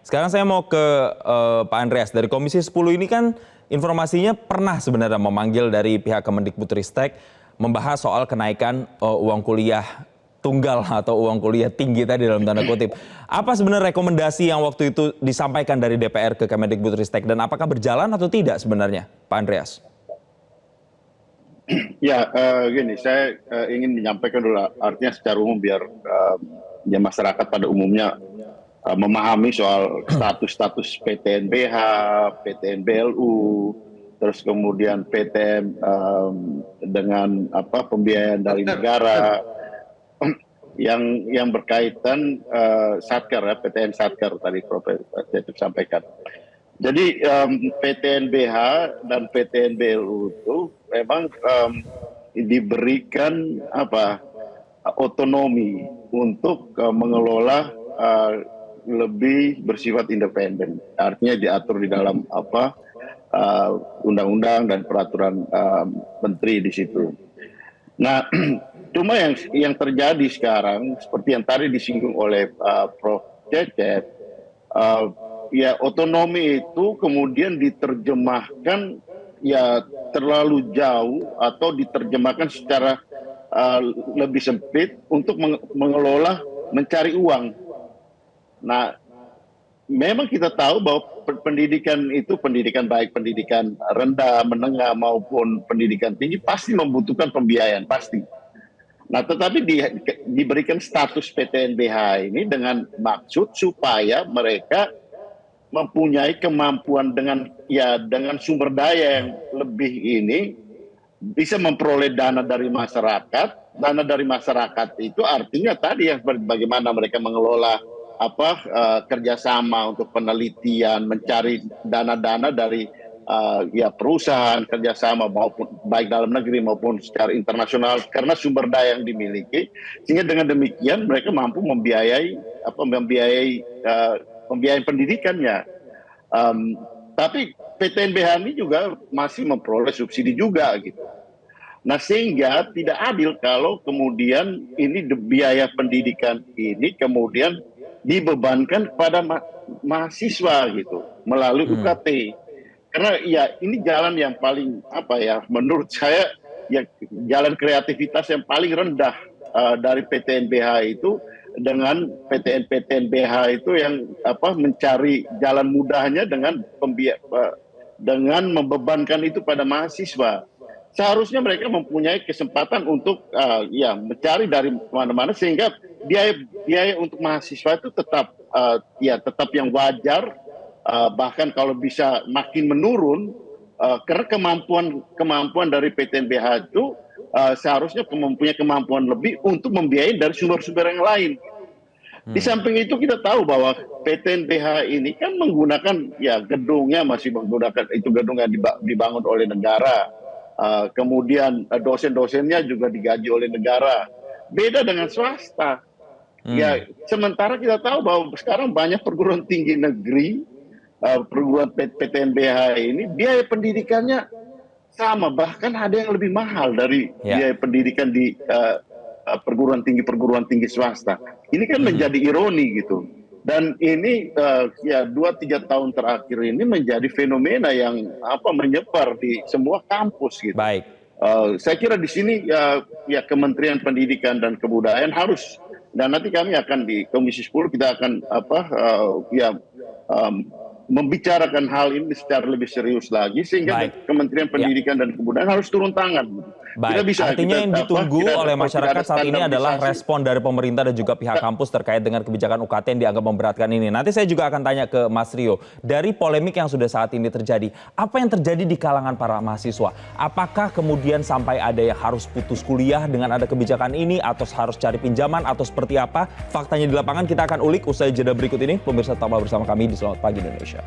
Sekarang saya mau ke Pak Andreas. Dari Komisi 10 ini kan informasinya pernah sebenarnya memanggil dari pihak Kemendikbudristek membahas soal kenaikan uang kuliah tunggal atau uang kuliah tinggi tadi dalam tanda kutip. Apa sebenarnya rekomendasi yang waktu itu disampaikan dari DPR ke Kemendikbudristek dan apakah berjalan atau tidak sebenarnya, Pak Andreas? Ya, gini, saya ingin menyampaikan dulu artinya secara umum biar ya masyarakat pada umumnya memahami soal status-status PTNBH, PTNBLU, terus kemudian PTN dengan pembiayaan dari negara yang berkaitan Satker ya, PTN Satker tadi Prof. Cecep sampaikan. Jadi PTNBH dan PTNBLU itu memang diberikan otonomi untuk mengelola lebih bersifat independen. Artinya diatur di dalam undang-undang dan peraturan menteri di situ. Nah, cuma yang terjadi sekarang seperti yang tadi disinggung oleh Prof. Cecep, ya otonomi itu kemudian diterjemahkan ya terlalu jauh atau diterjemahkan secara lebih sempit untuk mengelola mencari uang. Nah, memang kita tahu bahwa pendidikan itu pendidikan baik, pendidikan rendah, menengah maupun pendidikan tinggi pasti membutuhkan pembiayaan pasti. Nah, tetapi diberikan status PTNBH ini dengan maksud supaya mereka mempunyai kemampuan dengan sumber daya yang lebih ini bisa memperoleh dana dari masyarakat. Dana dari masyarakat itu artinya tadi yang bagaimana mereka mengelola kerjasama untuk penelitian, mencari dana-dana dari perusahaan kerjasama maupun baik dalam negeri maupun secara internasional karena sumber daya yang dimiliki, sehingga dengan demikian mereka mampu membiayai pendidikannya. Tapi PTNBH ini juga masih memperoleh subsidi juga gitu. Nah, sehingga tidak adil kalau kemudian ini biaya pendidikan ini kemudian dibebankan kepada mahasiswa gitu melalui UKT. Karena ya ini jalan yang paling menurut saya ya jalan kreativitas yang paling rendah dari PTNBH itu dengan PTN-PTNBH itu yang mencari jalan mudahnya dengan membebankan itu pada mahasiswa. Seharusnya mereka mempunyai kesempatan untuk mencari dari mana-mana sehingga biaya untuk mahasiswa itu tetap yang wajar, bahkan kalau bisa makin menurun karena kemampuan dari PTNBH itu seharusnya mempunyai kemampuan lebih untuk membiayai dari sumber-sumber yang lain. Di samping itu kita tahu bahwa PTNBH ini kan menggunakan gedungnya masih menggunakan itu gedung yang dibangun oleh negara. Kemudian dosen-dosennya juga digaji oleh negara. Beda dengan swasta. Ya, sementara kita tahu bahwa sekarang banyak perguruan tinggi negeri, perguruan PTNBH ini biaya pendidikannya sama, bahkan ada yang lebih mahal dari biaya pendidikan di perguruan tinggi swasta. Ini kan menjadi ironi gitu. Dan ini 2-3 tahun terakhir ini menjadi fenomena yang menyebar di semua kampus gitu. Baik. Saya kira di sini Kementerian Pendidikan dan Kebudayaan harus, dan nanti kami akan di Komisi 10 kita akan membicarakan hal ini secara lebih serius lagi sehingga Kementerian Pendidikan dan Kebudayaan harus turun tangan. Baik, artinya yang ditunggu oleh masyarakat saat ini adalah respon dari pemerintah dan juga pihak kampus terkait dengan kebijakan UKT yang dianggap memberatkan ini. Nanti saya juga akan tanya ke Mas Rio, dari polemik yang sudah saat ini terjadi, apa yang terjadi di kalangan para mahasiswa? Apakah kemudian sampai ada yang harus putus kuliah dengan ada kebijakan ini, atau harus cari pinjaman, atau seperti apa? Faktanya di lapangan kita akan ulik usai jeda berikut ini. Pemirsa, tetaplah bersama kami di Selamat Pagi Indonesia.